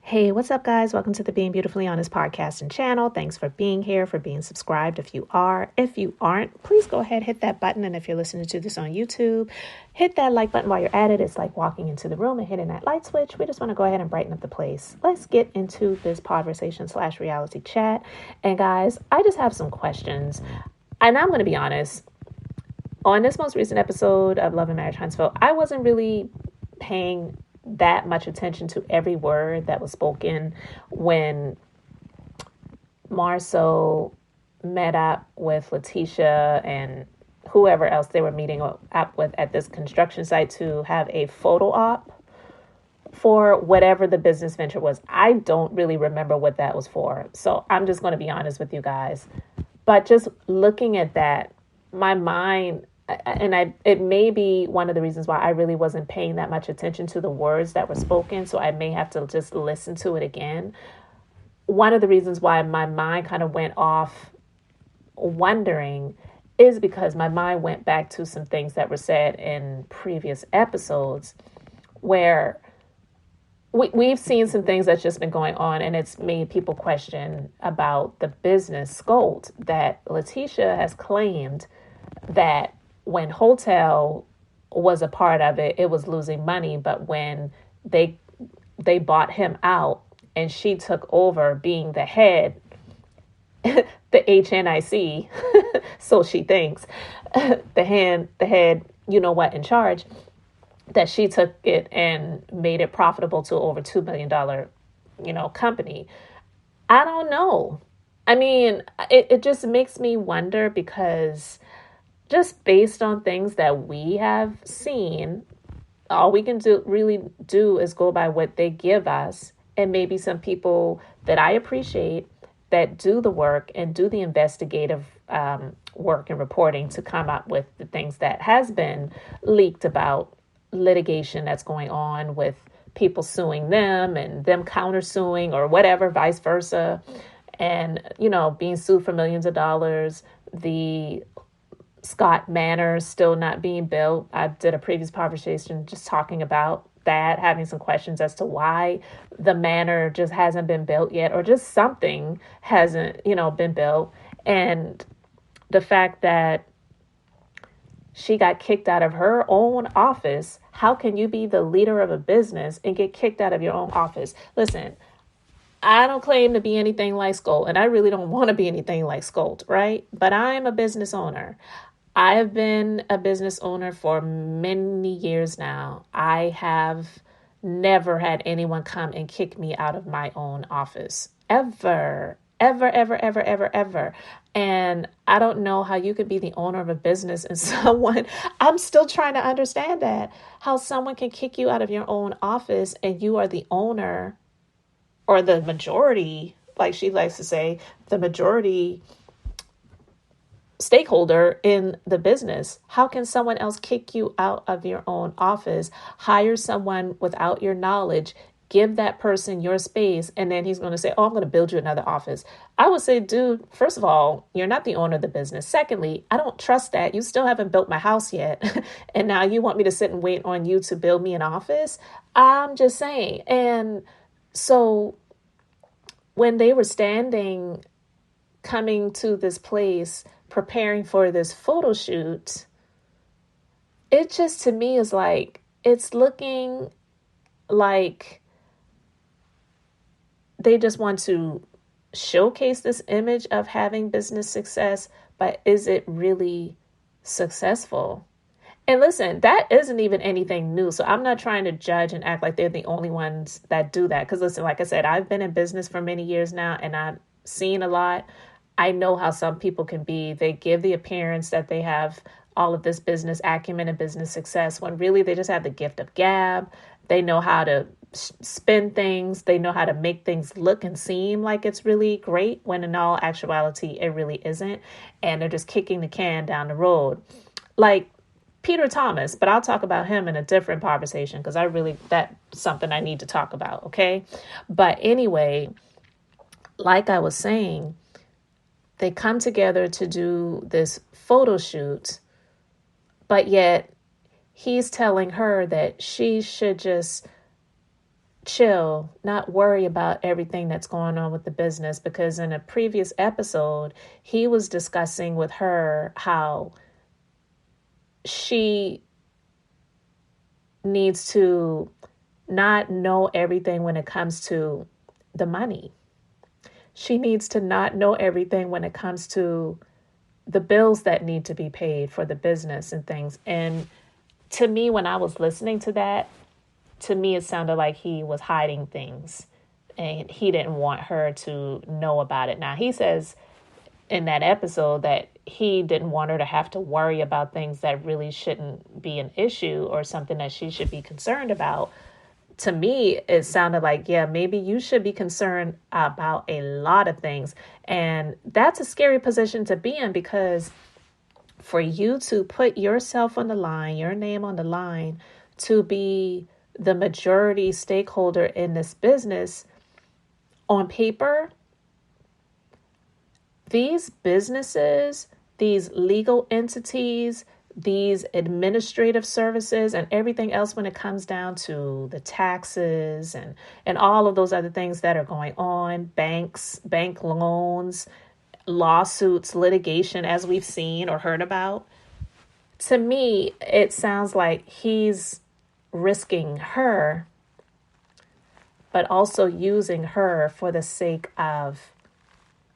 Hey, what's up, guys? Welcome to the Being Beautifully Honest podcast and channel. Thanks for being here, for being subscribed. If you are, if you aren't, please go ahead, hit that button. And if you're listening to this on YouTube, hit that like button while you're at it. It's like walking into the room and hitting that light switch. We just want to go ahead and brighten up the place. Let's get into this conversation/reality chat. And guys, I just have some questions. And I'm going to be honest. On this most recent episode of Love and Marriage Huntsville, I wasn't really paying that much attention to every word that was spoken when Marsau met up with Latisha and whoever else they were meeting up with at this construction site to have a photo op for whatever the business venture was. I don't really remember what that was for. So I'm just going to be honest with you guys. But just looking at that, my mind, and it may be one of the reasons why I really wasn't paying that much attention to the words that were spoken. So I may have to just listen to it again. One of the reasons why my mind kind of went off wondering is because my mind went back to some things that were said in previous episodes where we've seen some things that's just been going on, and it's made people question about the business scholt that Latisha has claimed that when Hotel was a part of it, it was losing money. But when they bought him out and she took over being the head, the HNIC, so she thinks, the head, you know what, in charge, that she took it and made it profitable to over $2 million, company. I don't know. I mean, it just makes me wonder because just based on things that we have seen, all we can really do is go by what they give us. And maybe some people that I appreciate that do the work and do the investigative work and reporting to come up with the things that has been leaked about litigation that's going on with people suing them and them countersuing or whatever, vice versa. And, being sued for millions of dollars. The Scott Manor still not being built. I did a previous conversation just talking about that, having some questions as to why the manor just hasn't been built yet, or just something hasn't, been built. And the fact that she got kicked out of her own office. How can you be the leader of a business and get kicked out of your own office? Listen, I don't claim to be anything like Scholt, and I really don't want to be anything like Scholt, right? But I'm a business owner. I have been a business owner for many years now. I have never had anyone come and kick me out of my own office. Ever. And I don't know how you could be the owner of a business and I'm still trying to understand that, how someone can kick you out of your own office and you are the owner or the majority, like she likes to say, the majority stakeholder in the business. How can someone else kick you out of your own office, hire someone without your knowledge, give that person your space, and then he's going to say, oh, I'm going to build you another office? I would say, dude, first of all, you're not the owner of the business. Secondly, I don't trust that. You still haven't built my house yet. And now you want me to sit and wait on you to build me an office? I'm just saying. And so when they were coming to this place, preparing for this photo shoot, it just to me is like, it's looking like they just want to showcase this image of having business success, but is it really successful? And listen, that isn't even anything new. So I'm not trying to judge and act like they're the only ones that do that. Because listen, like I said, I've been in business for many years now and I've seen a lot. I know how some people can be. They give the appearance that they have all of this business acumen and business success when really they just have the gift of gab. They know how to spin things. They know how to make things look and seem like it's really great when in all actuality, it really isn't. And they're just kicking the can down the road. Like Peter Thomas, but I'll talk about him in a different conversation because that's something I need to talk about. Okay. But anyway, like I was saying, they come together to do this photo shoot, but yet he's telling her that she should just chill, not worry about everything that's going on with the business, because in a previous episode, he was discussing with her how she needs to not know everything when it comes to the money. She needs to not know everything when it comes to the bills that need to be paid for the business and things. And to me, when I was listening to that, to me, it sounded like he was hiding things and he didn't want her to know about it. Now, he says in that episode that he didn't want her to have to worry about things that really shouldn't be an issue or something that she should be concerned about. To me, it sounded like, yeah, maybe you should be concerned about a lot of things. And that's a scary position to be in, because for you to put yourself on the line, your name on the line, to be the majority stakeholder in this business, on paper, these businesses, these legal entities, these administrative services and everything else when it comes down to the taxes and all of those other things that are going on, banks, bank loans, lawsuits, litigation, as we've seen or heard about. To me, it sounds like he's risking her, but also using her for the sake of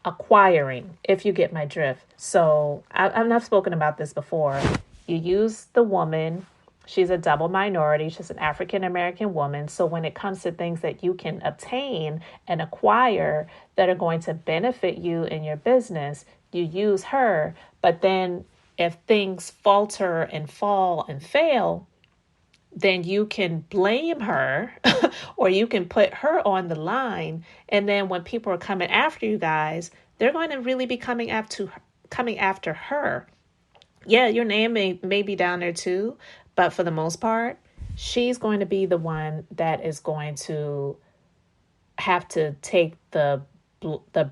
acquiring, if you get my drift. So I've spoken about this before. You use the woman. She's a double minority. She's an African American woman. So when it comes to things that you can obtain and acquire that are going to benefit you in your business, you use her. But then if things falter and fall and fail, then you can blame her or you can put her on the line. And then when people are coming after you guys, they're going to really be coming after her. Yeah, your name may be down there too, but for the most part, she's going to be the one that is going to have to take the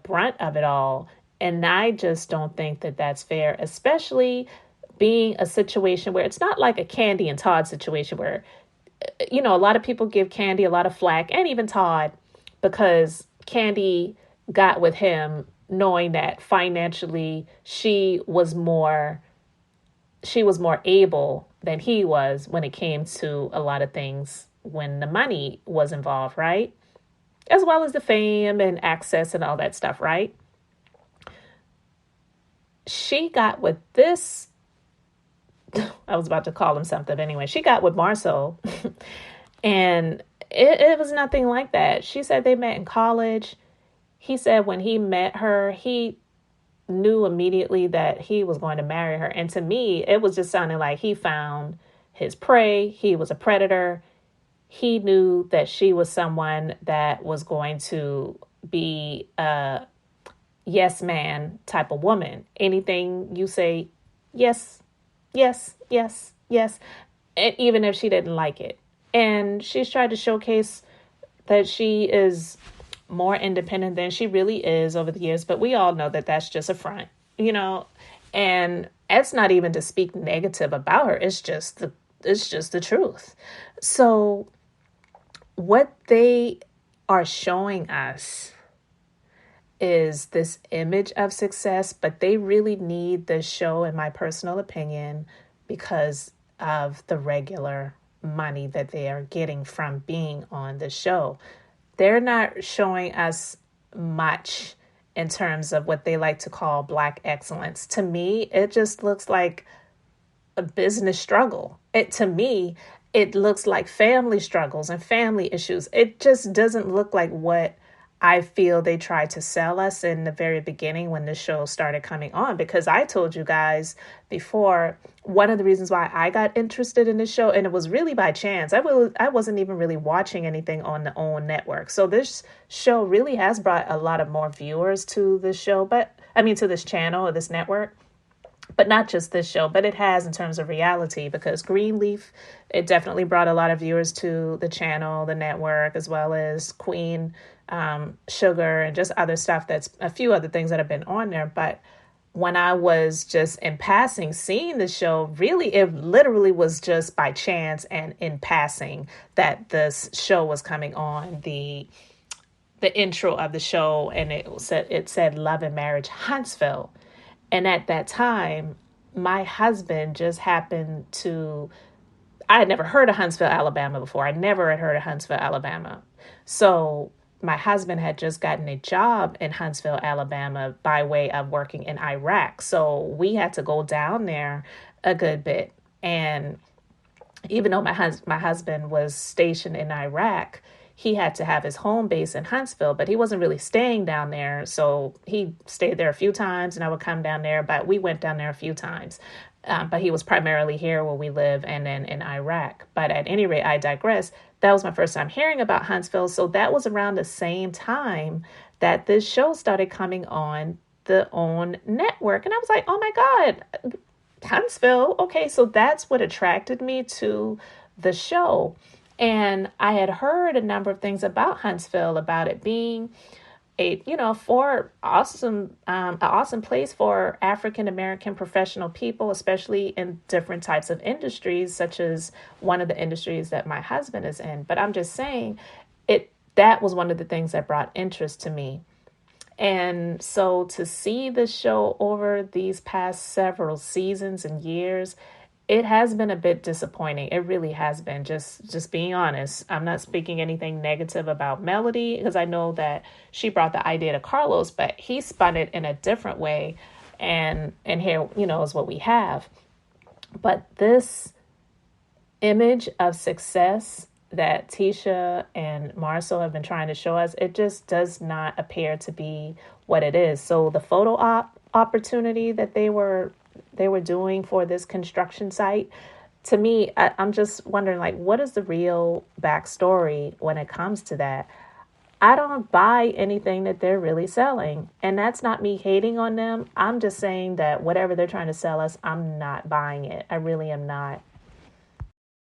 brunt of it all. And I just don't think that that's fair, especially being a situation where it's not like a Candy and Todd situation where, you know, a lot of people give Candy a lot of flack, and even Todd, because Candy got with him knowing that financially she was more able than he was when it came to a lot of things when the money was involved, right? As well as the fame and access and all that stuff, right? She got with this, I was about to call him something, but anyway, she got with Marsau, and it was nothing like that. She said they met in college. He said when he met her, he knew immediately that he was going to marry her. And to me, it was just sounding like he found his prey. He was a predator. He knew that she was someone that was going to be a yes man type of woman. Anything you say, yes, yes, yes, yes, and even if she didn't like it. And she's tried to showcase that she is more independent than she really is over the years, but we all know that that's just a front, you know. And it's not even to speak negative about her. It's just the truth. So what they are showing us is this image of success, but they really need this show, in my personal opinion, because of the regular money that they are getting from being on the show. They're not showing us much in terms of what they like to call Black excellence. To me, it just looks like a business struggle. To me, it looks like family struggles and family issues. It just doesn't look like what I feel they tried to sell us in the very beginning when the show started coming on. Because I told you guys before, one of the reasons why I got interested in this show, and it was really by chance, I wasn't even really watching anything on the OWN network. So this show really has brought a lot of more viewers to this show, to this channel or this network. But not just this show, but it has in terms of reality, because Greenleaf, it definitely brought a lot of viewers to the channel, the network, as well as Queen Sugar and just other stuff. That's a few other things that have been on there. But when I was just in passing seeing the show, really, it literally was just by chance and in passing that this show was coming on. The intro of the show, and it said Love and Marriage Huntsville. And at that time, my husband just happened to, I had never heard of Huntsville, Alabama before. I never had heard of Huntsville, Alabama. So my husband had just gotten a job in Huntsville, Alabama by way of working in Iraq. So we had to go down there a good bit. And even though my husband was stationed in Iraq, he had to have his home base in Huntsville, but he wasn't really staying down there. So he stayed there a few times and I would come down there, but we went down there a few times. But he was primarily here where we live and then in Iraq. But at any rate, I digress. That was my first time hearing about Huntsville. So that was around the same time that this show started coming on the OWN network. And I was like, oh my God, Huntsville. Okay, so that's what attracted me to the show. And I had heard a number of things about Huntsville, about it being for an awesome place for African American professional people, especially in different types of industries, such as one of the industries that my husband is in. But I'm just saying, that was one of the things that brought interest to me. And so to see the show over these past several seasons and years, it has been a bit disappointing. It really has been, just being honest. I'm not speaking anything negative about Melody because I know that she brought the idea to Carlos, but he spun it in a different way. And here, is what we have. But this image of success that Tisha and Marsau have been trying to show us, it just does not appear to be what it is. So the photo opportunity that they were doing for this construction site, to me, I'm just wondering, like, what is the real backstory when it comes to that? I don't buy anything that they're really selling. And that's not me hating on them. I'm just saying that whatever they're trying to sell us, I'm not buying it. I really am not.